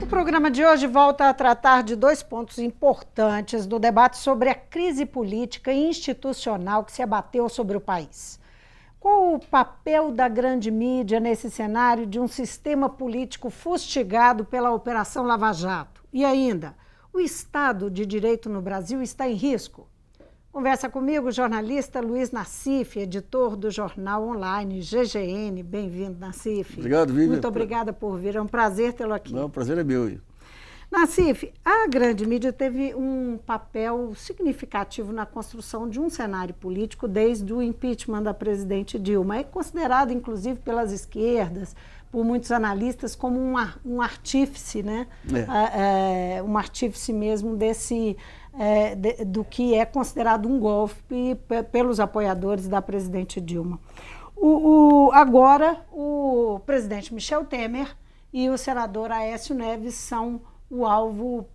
programa de hoje volta a tratar de dois pontos importantes do debate sobre a crise política e institucional que se abateu sobre o país. Qual o papel da grande mídia nesse cenário de um sistema político fustigado pela Operação Lava Jato? E ainda, o Estado de Direito no Brasil está em risco? Conversa comigo o jornalista Luiz Nassif, editor do jornal online GGN. Bem-vindo, Nassif. Obrigado, Vivian. Muito obrigada por vir, é um prazer tê-lo aqui. Não, o prazer é meu. Nassif, a grande mídia teve um papel significativo na construção de um cenário político desde o impeachment da presidente Dilma. É considerado, inclusive, pelas esquerdas, por muitos analistas, como um artífice, né? Um artífice mesmo do que é considerado um golpe pelos apoiadores da presidente Dilma. Agora, o presidente Michel Temer e o senador Aécio Neves são o alvo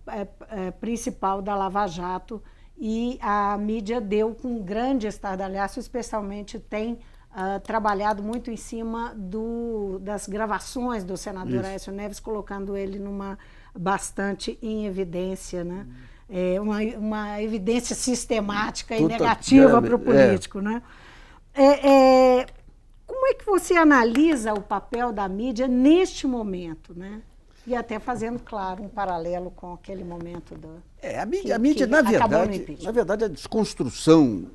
principal da Lava Jato, e a mídia deu com grande estardalhaço, especialmente tem trabalhado muito em cima das gravações do senador Aécio Neves, colocando ele bastante em evidência, né? Uma evidência sistemática e negativa para o político, né? Como é que você analisa o papel da mídia neste momento, né? E até fazendo, claro, um paralelo com aquele momento a mídia, na verdade, a desconstrução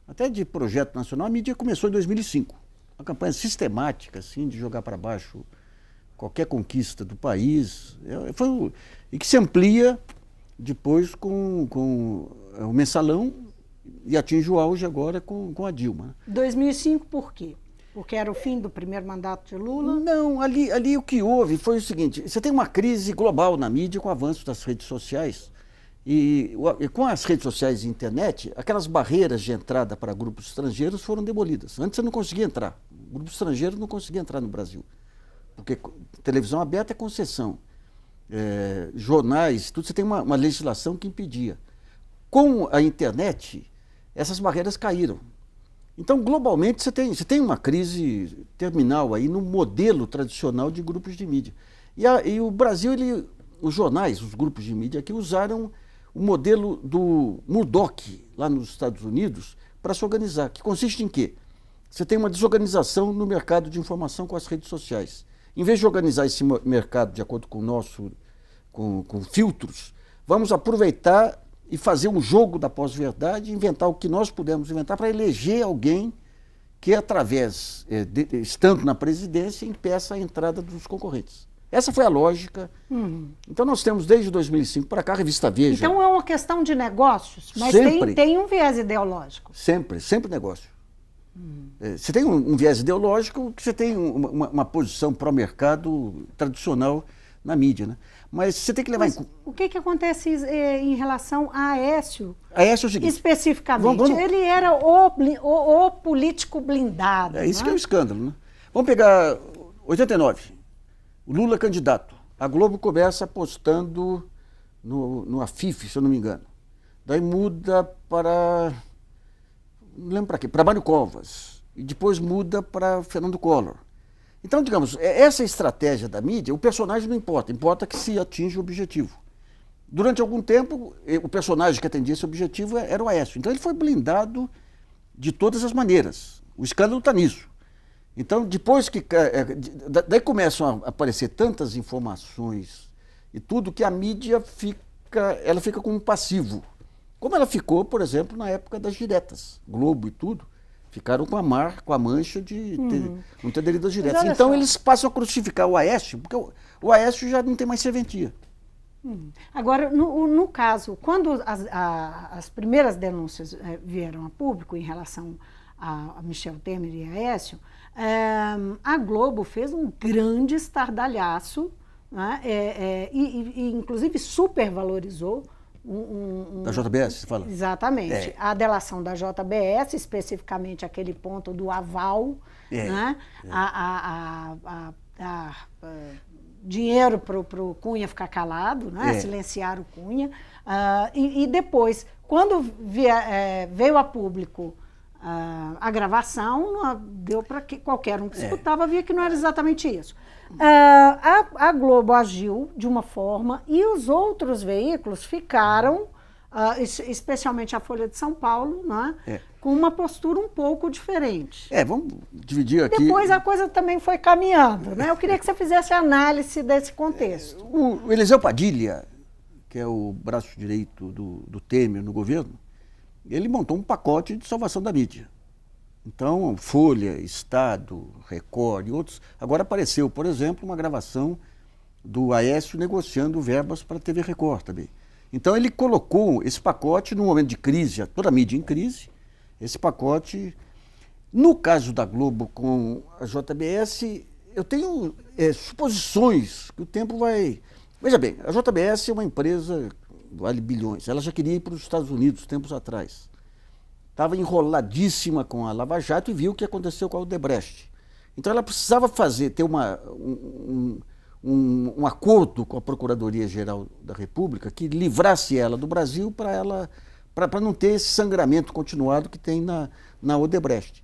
até de projeto nacional, a mídia começou em 2005. Uma campanha sistemática, assim, de jogar para baixo qualquer conquista do país, e que se amplia depois com o Mensalão e atinge o auge agora com a Dilma. 2005 por quê? Porque era o fim do primeiro mandato de Lula? Não, ali o que houve foi o seguinte: você tem uma crise global na mídia com o avanço das redes sociais, e com as redes sociais e internet, aquelas barreiras de entrada para grupos estrangeiros foram demolidas. Antes você não conseguia entrar, o grupo estrangeiro não conseguia entrar no Brasil, porque televisão aberta é concessão, jornais, tudo, você tem uma legislação que impedia. Com a internet, essas barreiras caíram. Então, globalmente, você tem uma crise terminal aí no modelo tradicional de grupos de mídia. E o Brasil, os jornais, os grupos de mídia aqui usaram o modelo do Murdoch, lá nos Estados Unidos, para se organizar, que consiste em quê? Você tem uma desorganização no mercado de informação com as redes sociais. Em vez de organizar esse mercado de acordo com o nosso, com filtros, vamos aproveitar e fazer um jogo da pós-verdade, inventar o que nós pudermos inventar para eleger alguém que, através, estando na presidência, impeça a entrada dos concorrentes. Essa foi a lógica. Então nós temos, desde 2005 para cá, a revista Veja. Então é uma questão de negócios, mas tem um viés ideológico. Sempre negócio. Você tem um viés ideológico, que você tem uma posição pró-mercado tradicional na mídia, né? Mas você tem que levar em conta. O que acontece em relação a Aécio? Aécio é o seguinte. Especificamente, ele era o político blindado. Isso que é um escândalo, né? Vamos pegar 89, o Lula candidato. A Globo começa apostando no Afif, se eu não me engano. Daí muda para... não lembro para quê, para Mário Covas. E depois muda para Fernando Collor. Então, digamos, essa estratégia da mídia, o personagem não importa, importa que se atinja o objetivo. Durante algum tempo, o personagem que atendia esse objetivo era o Aécio. Então ele foi blindado de todas as maneiras. O escândalo está nisso. Então, depois que... daí começam a aparecer tantas informações e tudo, que a mídia fica como um passivo. Como ela ficou, por exemplo, na época das diretas, Globo e tudo. Ficaram com a mancha de não ter aderido às diretas. Então eles passam a crucificar o Aécio, porque o Aécio já não tem mais serventia. Agora, no caso, quando as primeiras denúncias vieram a público em relação a Michel Temer e Aécio, a Globo fez um grande estardalhaço, né? E inclusive supervalorizou da JBS, você fala? Exatamente. A delação da JBS, especificamente aquele ponto do aval, né? Dinheiro para o Cunha ficar calado, né? Silenciar o Cunha. E depois, quando veio a público a gravação deu para que qualquer um que escutava via que não era exatamente isso. A Globo agiu de uma forma e os outros veículos ficaram, especialmente a Folha de São Paulo, né, com uma postura um pouco diferente. Vamos dividir aqui. Depois a coisa também foi caminhando, né? Eu queria que você fizesse análise desse contexto. O Eliseu Padilha, que é o braço direito do Temer no governo, ele montou um pacote de salvação da mídia. Então, Folha, Estado, Record e outros. Agora apareceu, por exemplo, uma gravação do Aécio negociando verbas para a TV Record também. Então, ele colocou esse pacote num momento de crise, toda a mídia em crise, esse pacote. No caso da Globo com a JBS, eu tenho suposições que o tempo vai... Veja bem, a JBS é uma empresa, vale bilhões, ela já queria ir para os Estados Unidos tempos atrás. Estava enroladíssima com a Lava Jato e viu o que aconteceu com a Odebrecht. Então ela precisava ter um acordo com a Procuradoria-Geral da República que livrasse ela do Brasil para não ter esse sangramento continuado que tem na Odebrecht.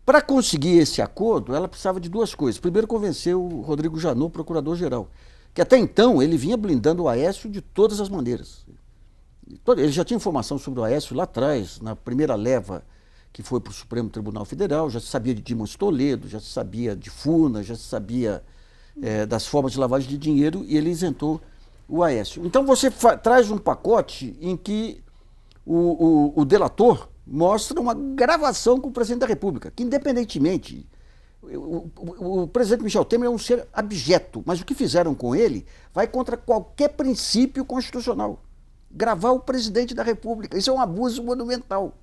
Para conseguir esse acordo, ela precisava de duas coisas. Primeiro, convencer o Rodrigo Janot, procurador-geral, que até então ele vinha blindando o Aécio de todas as maneiras. Ele já tinha informação sobre o Aécio lá atrás, na primeira leva que foi para o Supremo Tribunal Federal, já se sabia de Dimas Toledo, já se sabia de Furnas, já se sabia das formas de lavagem de dinheiro, e ele isentou o Aécio. Então você traz um pacote em que o delator mostra uma gravação com o presidente da República, que independentemente... O presidente Michel Temer é um ser abjeto, mas o que fizeram com ele vai contra qualquer princípio constitucional. Gravar o presidente da República, isso é um abuso monumental.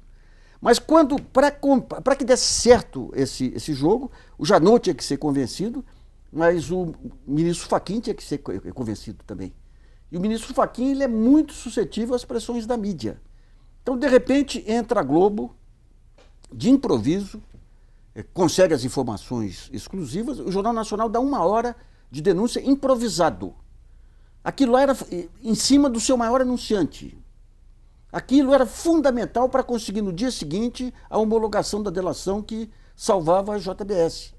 Mas para que desse certo esse jogo, o Janot tinha que ser convencido, mas o ministro Fachin tinha que ser convencido também. E o ministro Fachin, ele é muito suscetível às pressões da mídia. Então, de repente, entra a Globo, de improviso, consegue as informações exclusivas, o Jornal Nacional dá 1 hora de denúncia improvisado. Aquilo era em cima do seu maior anunciante. Aquilo era fundamental para conseguir no dia seguinte a homologação da delação que salvava a JBS.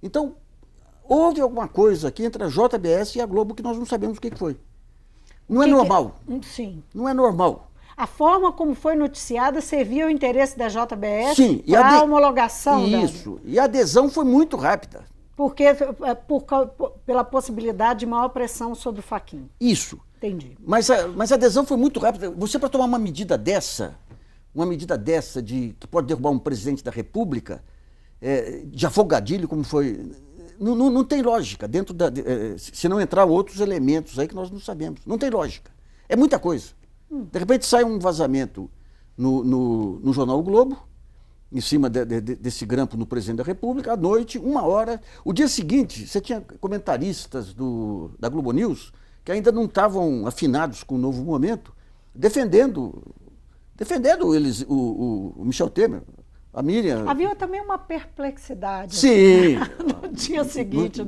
Então, houve alguma coisa aqui entre a JBS e a Globo que nós não sabemos o que foi. Não é normal. Sim. Não é normal. A forma como foi noticiada servia ao interesse da JBS para a homologação. Isso. E a adesão foi muito rápida. Porque pela possibilidade de maior pressão sobre o Fachin. Isso. Entendi. Mas a adesão foi muito rápida. Você, para tomar uma medida dessa que pode derrubar um presidente da República, de afogadilho, como foi, não tem lógica, se não entrar outros elementos aí que nós não sabemos. Não tem lógica. É muita coisa. De repente sai um vazamento no jornal O Globo, em cima desse grampo no presidente da República, à noite, 1 hora. O dia seguinte, você tinha comentaristas da Globo News que ainda não estavam afinados com o novo momento, defendendo eles, o Michel Temer, a Miriam. Havia também uma perplexidade. Sim. No dia seguinte,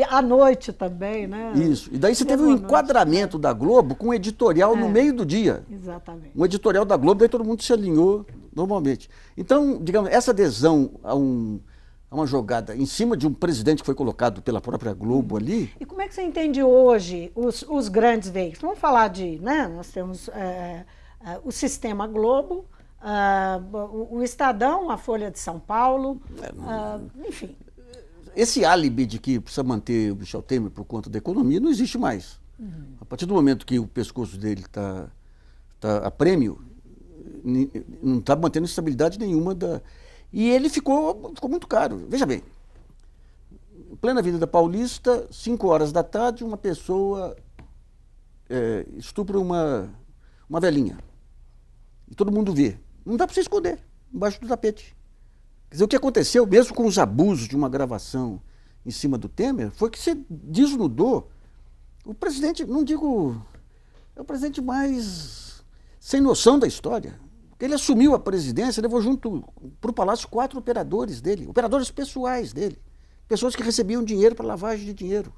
à noite também, né? Isso. E daí você teve um enquadramento da Globo com um editorial no meio do dia. Exatamente. Um editorial da Globo, daí todo mundo se alinhou normalmente. Então, digamos, essa adesão a uma jogada em cima de um presidente que foi colocado pela própria Globo ali... E como é que você entende hoje os grandes veículos? Vamos falar né? Nós temos o Sistema Globo, o Estadão, a Folha de São Paulo, enfim. Esse álibi de que precisa manter o Michel Temer por conta da economia não existe mais. A partir do momento que o pescoço dele está a prêmio, não está mantendo estabilidade nenhuma E ele ficou muito caro. Veja bem, em plena Avenida Paulista, 5 horas da tarde, uma pessoa estupra uma velhinha. E todo mundo vê. Não dá para você esconder, embaixo do tapete. Quer dizer, o que aconteceu, mesmo com os abusos de uma gravação em cima do Temer, foi que você desnudou o presidente, não digo, é o presidente mais sem noção da história. Ele assumiu a presidência, levou junto para o Palácio 4 operadores dele, operadores pessoais dele, pessoas que recebiam dinheiro para lavagem de dinheiro.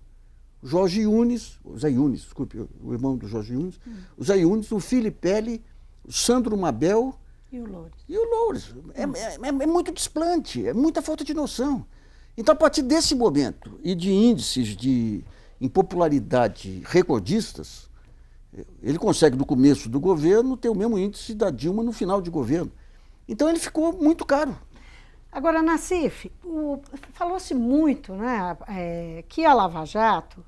O Zé Yunes, desculpe, o irmão do Jorge Yunes, o Zé Yunes, o Filipelli, o Sandro Mabel E o Loures? E o Loures. É muito desplante, é muita falta de noção. Então, a partir desse momento e de índices de impopularidade recordistas, ele consegue, no começo do governo, ter o mesmo índice da Dilma no final de governo. Então, ele ficou muito caro. Agora, Nassif, falou-se muito, né, que a Lava Jato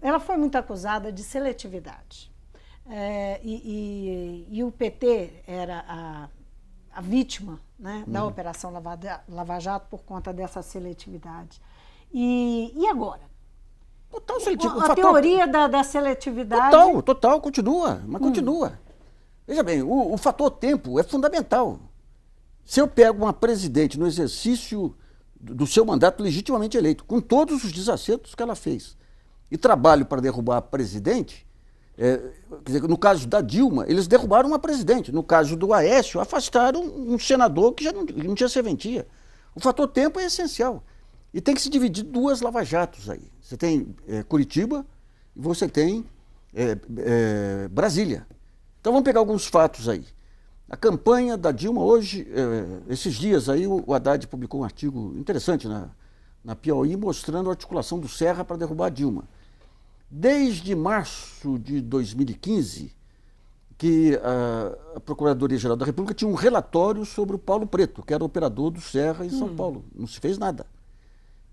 ela foi muito acusada de seletividade. E o PT era a vítima, né, da Operação Lava Jato por conta dessa seletividade. E agora? Total seletivo. A teoria da seletividade... Total, continua, mas continua. Veja bem, o fator tempo é fundamental. Se eu pego uma presidente no exercício do seu mandato legitimamente eleito, com todos os desacertos que ela fez, e trabalho para derrubar a presidente, quer dizer, no caso da Dilma, eles derrubaram uma presidente. No caso do Aécio, afastaram um senador que já não tinha serventia. O fator tempo é essencial. E tem que se dividir duas lava-jatos aí. Você tem Curitiba e você tem Brasília. Então vamos pegar alguns fatos aí. A campanha da Dilma hoje, esses dias aí, o Haddad publicou um artigo interessante na Piauí mostrando a articulação do Serra para derrubar a Dilma. Desde março de 2015, que a Procuradoria-Geral da República tinha um relatório sobre o Paulo Preto, que era o operador do Serra em São Paulo. Não se fez nada.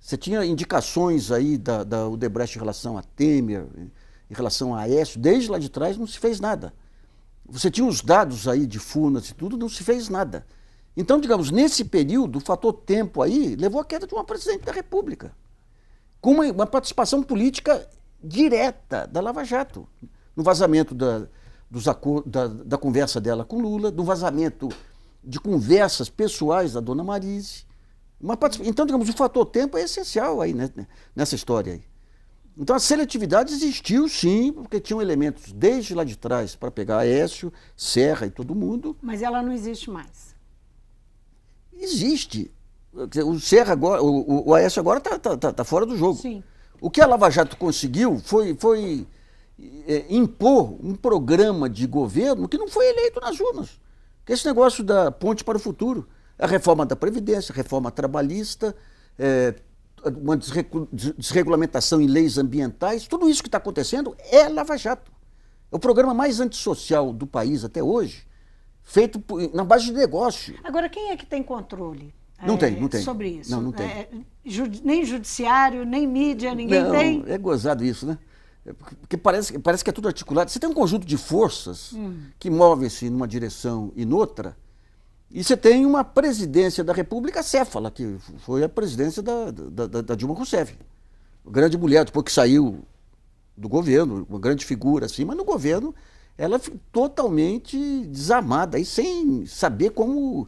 Você tinha indicações aí da Odebrecht em relação a Temer, em relação a Aécio, desde lá de trás não se fez nada. Você tinha os dados aí de Furnas e tudo, não se fez nada. Então, digamos, nesse período, o fator tempo aí levou à queda de uma presidente da República, com uma participação política direta da Lava Jato, no vazamento da conversa dela com Lula, do vazamento de conversas pessoais da dona Marise. Então, digamos, o fator tempo é essencial aí, né, nessa história aí. Então a seletividade existiu sim, porque tinham elementos desde lá de trás para pegar Aécio, Serra e todo mundo. Mas ela não existe mais. Existe. O Serra agora, o Aécio agora tá fora do jogo. Sim. O que a Lava Jato conseguiu foi impor um programa de governo que não foi eleito nas urnas. Que é esse negócio da ponte para o futuro. A reforma da Previdência, a reforma trabalhista, uma desregulamentação em leis ambientais, tudo isso que está acontecendo é Lava Jato. É o programa mais antissocial do país até hoje, feito na base de negócio. Agora, quem é que tem controle não tem. sobre isso? Não tem. Nem judiciário, nem mídia, ninguém tem? É gozado isso, né? Porque parece que é tudo articulado. Você tem um conjunto de forças que movem-se numa direção e noutra, e você tem uma presidência da República acéfala, que foi a presidência da Dilma Rousseff. Grande mulher, depois que saiu do governo, uma grande figura assim, mas no governo ela ficou totalmente desamada, e sem saber como...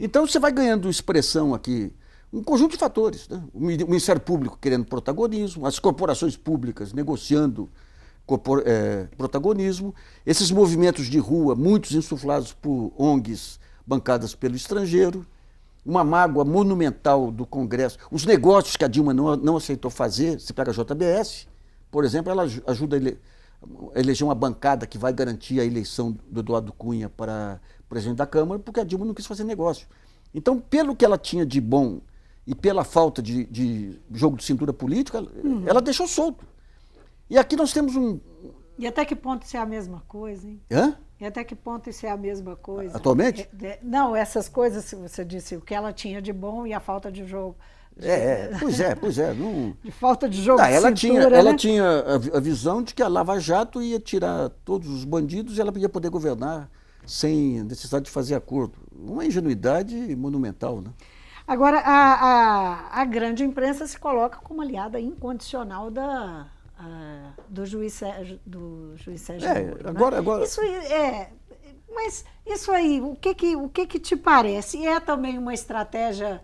Então você vai ganhando expressão aqui, um conjunto de fatores, né? O Ministério Público querendo protagonismo, as corporações públicas negociando protagonismo, esses movimentos de rua, muitos insuflados por ONGs bancadas pelo estrangeiro, uma mágoa monumental do Congresso, os negócios que a Dilma não aceitou fazer. Você pega a JBS, por exemplo, ela ajuda a eleger uma bancada que vai garantir a eleição do Eduardo Cunha para presidente da Câmara, porque a Dilma não quis fazer negócio. Então, pelo que ela tinha de bom e pela falta de jogo de cintura política, ela deixou solto. E aqui nós temos E até que ponto isso é a mesma coisa, hein? Hã? E até que ponto isso é a mesma coisa? Atualmente? Não, essas coisas, você disse, o que ela tinha de bom e a falta de jogo. Pois é. Não... De falta de jogo de ela cintura, tinha a visão de que a Lava Jato ia tirar todos os bandidos e ela ia poder governar sem necessidade de fazer acordo. Uma ingenuidade monumental, né? Agora, a grande imprensa se coloca como aliada incondicional do juiz Sérgio Moro, agora... Isso mas isso aí, o que te parece? É também uma estratégia,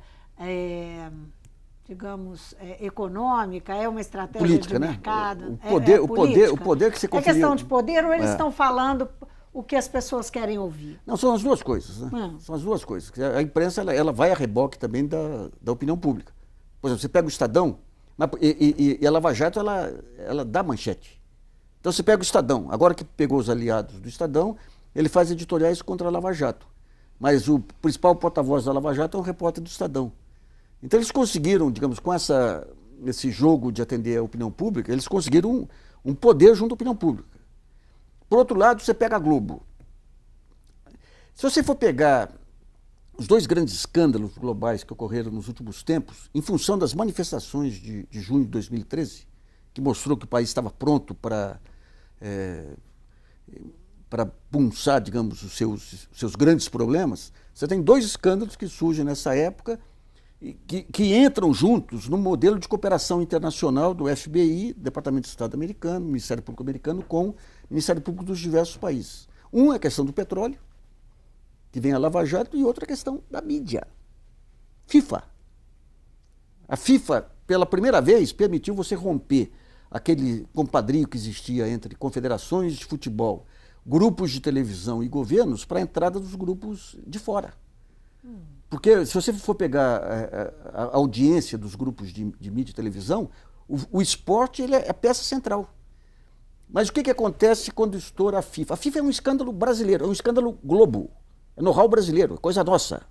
digamos, econômica? É uma estratégia política, de né? mercado? O poder que você conseguiu... É questão de poder ou eles estão falando o que as pessoas querem ouvir? Não, são as duas coisas, né? São as duas coisas. A imprensa ela vai a reboque também da opinião pública. Por exemplo, você pega o Estadão, e a Lava Jato ela dá manchete. Então você pega o Estadão, agora que pegou os aliados do Estadão, ele faz editoriais contra a Lava Jato. Mas o principal porta-voz da Lava Jato é um repórter do Estadão. Então eles conseguiram, digamos, com esse jogo de atender a opinião pública, eles conseguiram um poder junto à opinião pública. Por outro lado, você pega a Globo. Se você for pegar os dois grandes escândalos globais que ocorreram nos últimos tempos, em função das manifestações de junho de 2013, que mostrou que o país estava pronto para punçar, digamos, os seus grandes problemas, você tem dois escândalos que surgem nessa época e que entram juntos no modelo de cooperação internacional do FBI, Departamento de Estado americano, Ministério Público americano, com o Ministério Público dos diversos países. Um é a questão do petróleo, que vem a Lava Jato, e outra questão da mídia. FIFA. A FIFA, pela primeira vez, permitiu você romper aquele compadrio que existia entre confederações de futebol, grupos de televisão e governos para a entrada dos grupos de fora. Porque se você for pegar a audiência dos grupos de mídia e televisão, o esporte ele é a peça central. Mas o que acontece quando estoura a FIFA? A FIFA é um escândalo brasileiro, é um escândalo Globo. É know-how brasileiro, é coisa nossa.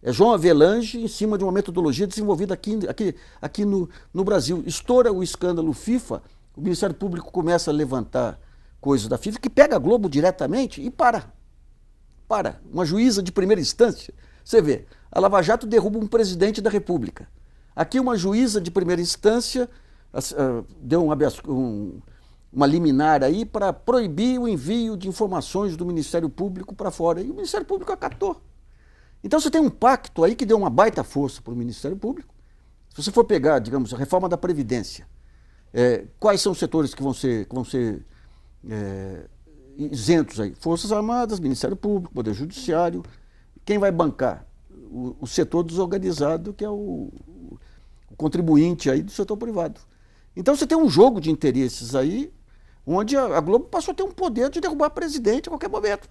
É João Avelange em cima de uma metodologia desenvolvida aqui no Brasil. Estoura o escândalo FIFA, o Ministério Público começa a levantar coisas da FIFA, que pega a Globo diretamente e para. Uma juíza de primeira instância. Você vê, a Lava Jato derruba um presidente da República. Aqui uma juíza de primeira instância deu uma liminar aí para proibir o envio de informações do Ministério Público para fora. E o Ministério Público acatou. Então você tem um pacto aí que deu uma baita força para o Ministério Público. Se você for pegar, digamos, a reforma da Previdência, quais são os setores que vão ser isentos aí? Forças Armadas, Ministério Público, Poder Judiciário. Quem vai bancar? O setor desorganizado, que é o contribuinte aí do setor privado. Então você tem um jogo de interesses aí, onde a Globo passou a ter um poder de derrubar presidente a qualquer momento,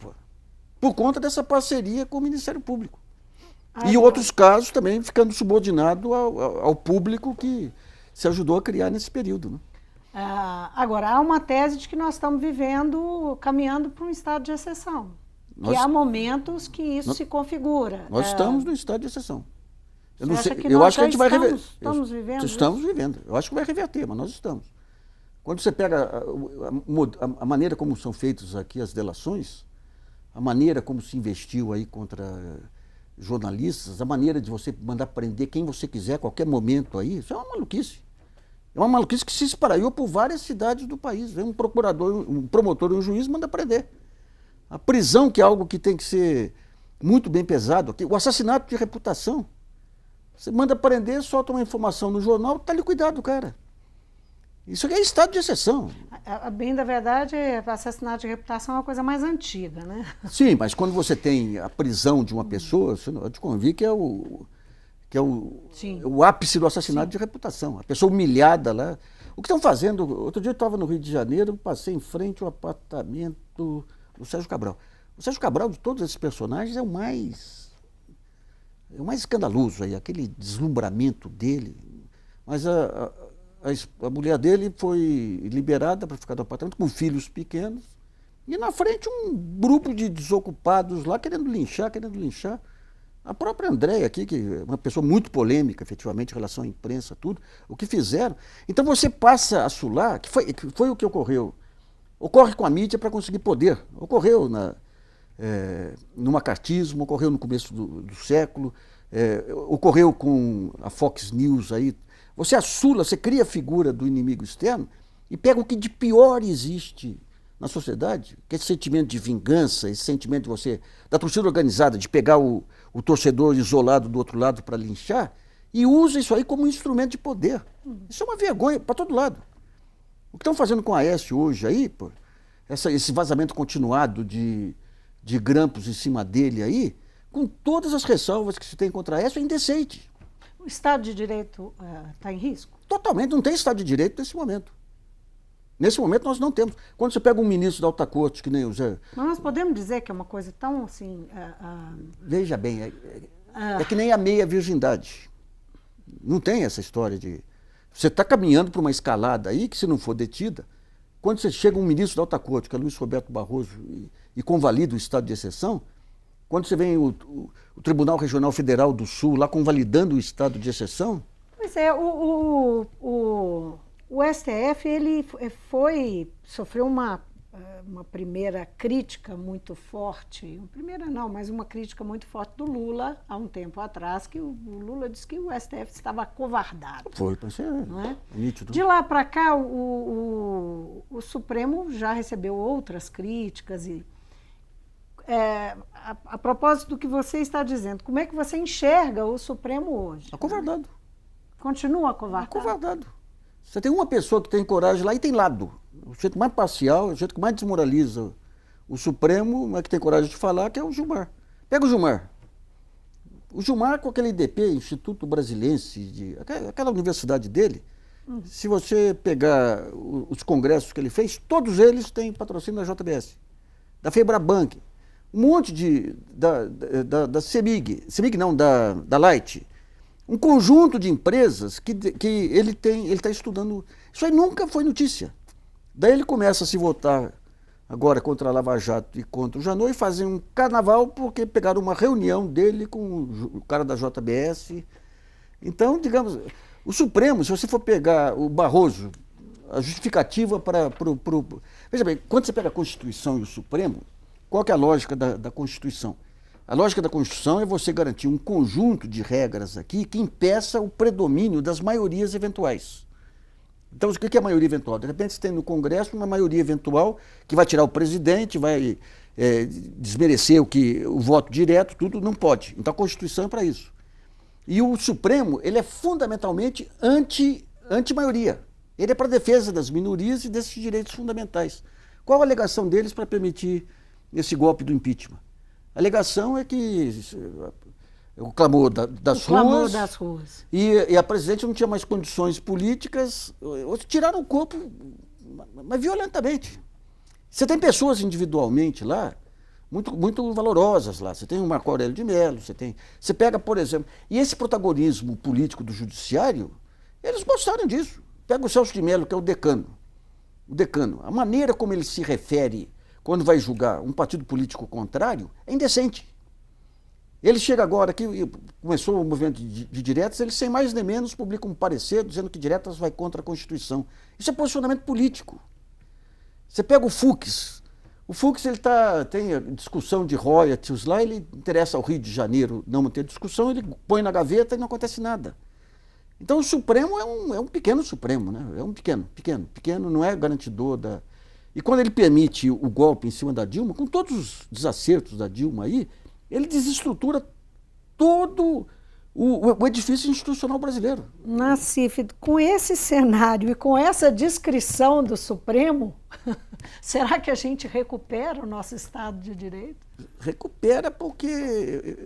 por conta dessa parceria com o Ministério Público. E outros casos também ficando subordinado ao público que se ajudou a criar nesse período. Né? Agora, há uma tese de que nós estamos caminhando para um estado de exceção. Que há momentos que isso se configura. Nós estamos no estado de exceção. Eu acho que a gente vai reverter. Estamos vivendo? Estamos vivendo. Eu acho que vai reverter, mas nós estamos. Quando você pega a maneira como são feitas aqui as delações, a maneira como se investiu aí contra jornalistas, a maneira de você mandar prender quem você quiser a qualquer momento aí, isso é uma maluquice. É uma maluquice que se espraiou por várias cidades do país. Vem um procurador, um promotor e um juiz manda prender. A prisão, que é algo que tem que ser muito bem pesado. O assassinato de reputação. Você manda prender, solta uma informação no jornal, está liquidado o cara. Isso aqui é estado de exceção. Bem da verdade, assassinato de reputação é uma coisa mais antiga, né? Sim, mas quando você tem a prisão de uma pessoa, eu te convido que é o ápice do assassinato de reputação. A pessoa humilhada lá. O que estão fazendo? Outro dia eu estava no Rio de Janeiro, passei em frente ao apartamento do Sérgio Cabral. O Sérgio Cabral, de todos esses personagens, é o mais escandaloso aí, aquele deslumbramento dele. Mas a mulher dele foi liberada para ficar no apartamento com filhos pequenos. E na frente um grupo de desocupados lá querendo linchar. A própria Andréia aqui, que é uma pessoa muito polêmica, efetivamente, em relação à imprensa, tudo, o que fizeram. Então você passa a sular, que foi o que ocorreu. Ocorre com a mídia para conseguir poder. Ocorreu no macartismo, ocorreu no começo do século, ocorreu com a Fox News aí. Você assula, você cria a figura do inimigo externo e pega o que de pior existe na sociedade, que é esse sentimento de vingança, esse sentimento da torcida organizada, de pegar o torcedor isolado do outro lado para linchar, e usa isso aí como um instrumento de poder. Isso é uma vergonha para todo lado. O que estão fazendo com a Aécio hoje aí, esse vazamento continuado de grampos em cima dele aí, com todas as ressalvas que se tem contra a Aécio, é indecente. O Estado de Direito está em risco? Totalmente, não tem Estado de Direito nesse momento. Nesse momento nós não temos. Quando você pega um ministro da alta corte, que nem o Zé... Mas nós podemos dizer que é uma coisa tão assim... Veja bem, é que nem a meia virgindade. Não tem essa história de... Você está caminhando para uma escalada aí que, se não for detida, quando você chega um ministro da alta corte, que é Luiz Roberto Barroso, e convalida o estado de exceção, quando você vem o Tribunal Regional Federal do Sul lá convalidando o estado de exceção... Pois é, o STF ele sofreu uma primeira crítica muito forte, primeira não, mas uma crítica muito forte do Lula há um tempo atrás, que o Lula disse que o STF estava acovardado. Foi, não é? Nítido. De lá para cá, o Supremo já recebeu outras críticas e a propósito do que você está dizendo, como é que você enxerga o Supremo hoje? Acovardado. Continua acovardado? Acovardado. Você tem uma pessoa que tem coragem lá e tem lado. O jeito mais parcial, o jeito que mais desmoraliza o Supremo, mas que tem coragem de falar, que é o Gilmar. Pega o Gilmar. O Gilmar, com aquele IDP, Instituto Brasilense, aquela universidade dele, se você pegar os congressos que ele fez, todos eles têm patrocínio da JBS, da Febrabank, um monte da CEMIG não, da Light, um conjunto de empresas que ele está estudando. Isso aí nunca foi notícia. Daí ele começa a se votar agora contra a Lava Jato e contra o Janot e fazem um carnaval porque pegaram uma reunião dele com o cara da JBS. Então, digamos, o Supremo, se você for pegar o Barroso, a justificativa para... Veja bem, quando você pega a Constituição e o Supremo, qual que é a lógica da Constituição? A lógica da Constituição é você garantir um conjunto de regras aqui que impeça o predomínio das maiorias eventuais. Então, o que é a maioria eventual? De repente, você tem no Congresso uma maioria eventual que vai tirar o presidente, vai desmerecer o voto direto, tudo, não pode. Então, a Constituição é para isso. E o Supremo, ele é fundamentalmente anti-maioria. Ele é para a defesa das minorias e desses direitos fundamentais. Qual a alegação deles para permitir esse golpe do impeachment? A alegação é que o clamor das ruas e a presidente não tinha mais condições políticas, tiraram o corpo, mas violentamente. Você tem pessoas individualmente lá, muito valorosas lá. Você tem o Marco Aurélio de Mello, você pega, por exemplo, e esse protagonismo político do judiciário, eles gostaram disso. Pega o Celso de Mello, que é o decano. A maneira como ele se refere quando vai julgar um partido político contrário é indecente. Ele chega agora aqui, começou o movimento de diretas, ele sem mais nem menos publica um parecer dizendo que diretas vai contra a Constituição. Isso é posicionamento político. Você pega o Fux ele tem a discussão de royalties lá, ele interessa ao Rio de Janeiro não manter discussão, ele põe na gaveta e não acontece nada. Então o Supremo é um pequeno Supremo, né? É um pequeno, não é garantidor da... E quando ele permite o golpe em cima da Dilma, com todos os desacertos da Dilma aí, ele desestrutura todo o edifício institucional brasileiro. Nassif, com esse cenário e com essa descrição do Supremo, será que a gente recupera o nosso Estado de Direito? Recupera porque...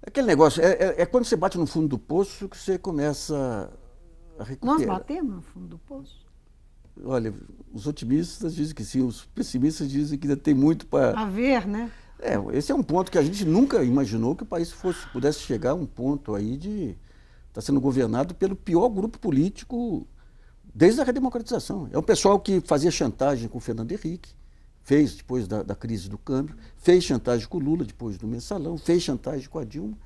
Aquele negócio, é quando você bate no fundo do poço que você começa a recuperar. Nós batemos no fundo do poço? Olha, os otimistas dizem que sim, os pessimistas dizem que ainda tem muito para... A ver, né? Esse é um ponto que a gente nunca imaginou que o país pudesse chegar a um ponto aí de estar sendo governado pelo pior grupo político desde a redemocratização. É um pessoal que fazia chantagem com o Fernando Henrique, fez depois da crise do câmbio, fez chantagem com o Lula depois do mensalão, fez chantagem com a Dilma.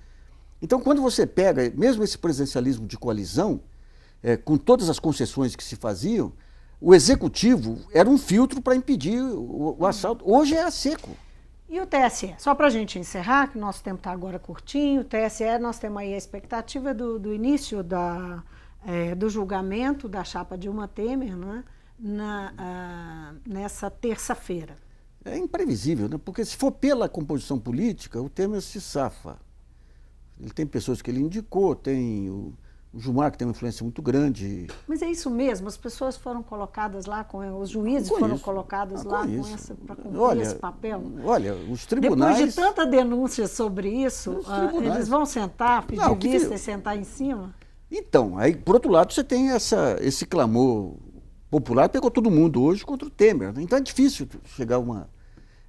Então, quando você pega, mesmo esse presidencialismo de coalizão, com todas as concessões que se faziam, o executivo era um filtro para impedir o assalto. Hoje é a seco. E o TSE? Só para a gente encerrar, que o nosso tempo está agora curtinho, o TSE, nós temos aí a expectativa do início do julgamento da chapa Dilma Temer, né, nessa terça-feira. É imprevisível, né? Porque se for pela composição política, o Temer se safa. Ele tem pessoas que ele indicou, tem o Gilmar, que tem uma influência muito grande. Mas é isso mesmo, as pessoas foram colocadas lá, os juízes foram colocados lá para cumprir esse papel? Olha, os tribunais... Depois de tanta denúncia sobre isso, eles vão sentar, pedir vista e sentar em cima? Então, aí, por outro lado, você tem esse clamor popular, pegou todo mundo hoje contra o Temer. Então é difícil chegar a uma...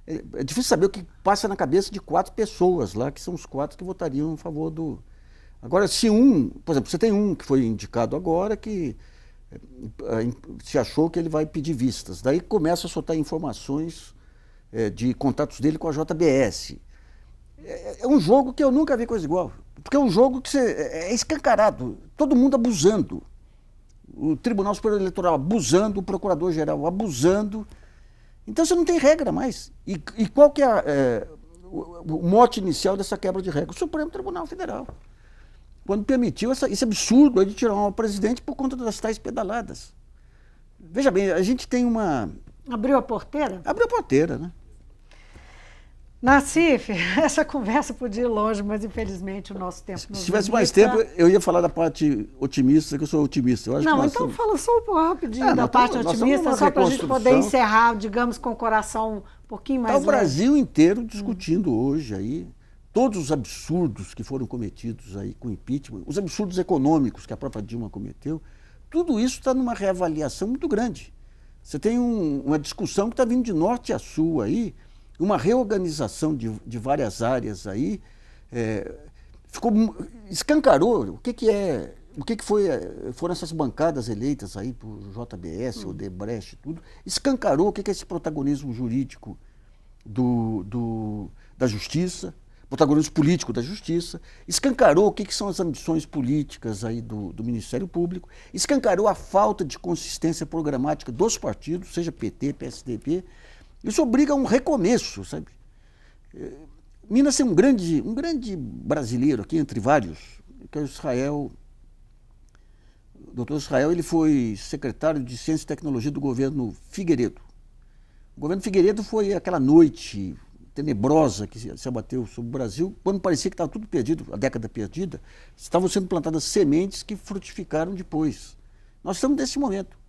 É difícil saber o que passa na cabeça de 4 pessoas lá, que são os 4 que votariam a favor do... Agora, se por exemplo, você tem um que foi indicado agora, que se achou que ele vai pedir vistas. Daí começa a soltar informações de contatos dele com a JBS. É um jogo que eu nunca vi coisa igual. Porque é um jogo que é escancarado, todo mundo abusando. O Tribunal Superior Eleitoral abusando, o Procurador-Geral abusando. Então você não tem regra mais. E qual que é o mote inicial dessa quebra de regra? O Supremo Tribunal Federal. Quando permitiu esse absurdo aí de tirar um presidente por conta das tais pedaladas. Veja bem, a gente tem uma... Abriu a porteira? Abriu a porteira, né? Nassif, essa conversa podia ir longe, mas infelizmente o nosso tempo nos Se tivesse mais tempo, eu ia falar da parte otimista, que eu sou otimista. Eu acho não, que então fala só um pouco rapidinho da parte nós otimista, só para a gente poder encerrar, digamos, com o coração um pouquinho mais leve. Está o Brasil inteiro discutindo hoje aí todos os absurdos que foram cometidos aí com o impeachment, os absurdos econômicos que a própria Dilma cometeu, tudo isso está numa reavaliação muito grande. Você tem uma discussão que está vindo de norte a sul aí, uma reorganização de várias áreas aí, escancarou foram essas bancadas eleitas aí por JBS, Odebrecht, tudo, escancarou o que é esse protagonismo jurídico da justiça, protagonismo político da justiça, escancarou o que são as ambições políticas aí do Ministério Público, escancarou a falta de consistência programática dos partidos, seja PT, PSDB. Isso obriga a um recomeço, sabe? Minas tem um grande brasileiro aqui, entre vários, que é o Israel. O doutor Israel, ele foi secretário de Ciência e Tecnologia do governo Figueiredo. O governo Figueiredo foi aquela noite tenebrosa que se abateu sobre o Brasil, quando parecia que estava tudo perdido, a década perdida, estavam sendo plantadas sementes que frutificaram depois. Nós estamos nesse momento.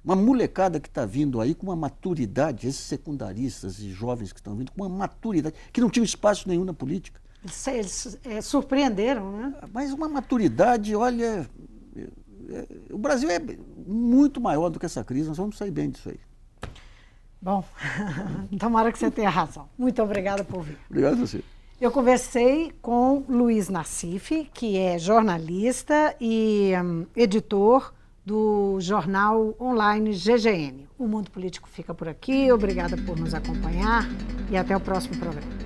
Uma molecada que está vindo aí com uma maturidade, esses secundaristas e jovens que estão vindo com uma maturidade, que não tinham espaço nenhum na política. Eles surpreenderam, né? Mas uma maturidade, olha, o Brasil é muito maior do que essa crise, nós vamos sair bem disso aí. Bom, tomara que você tenha razão. Muito obrigada por vir. Obrigado a você. Eu conversei com Luiz Nassif, que é jornalista e editor do jornal online GGN. O Mundo Político fica por aqui. Obrigada por nos acompanhar e até o próximo programa.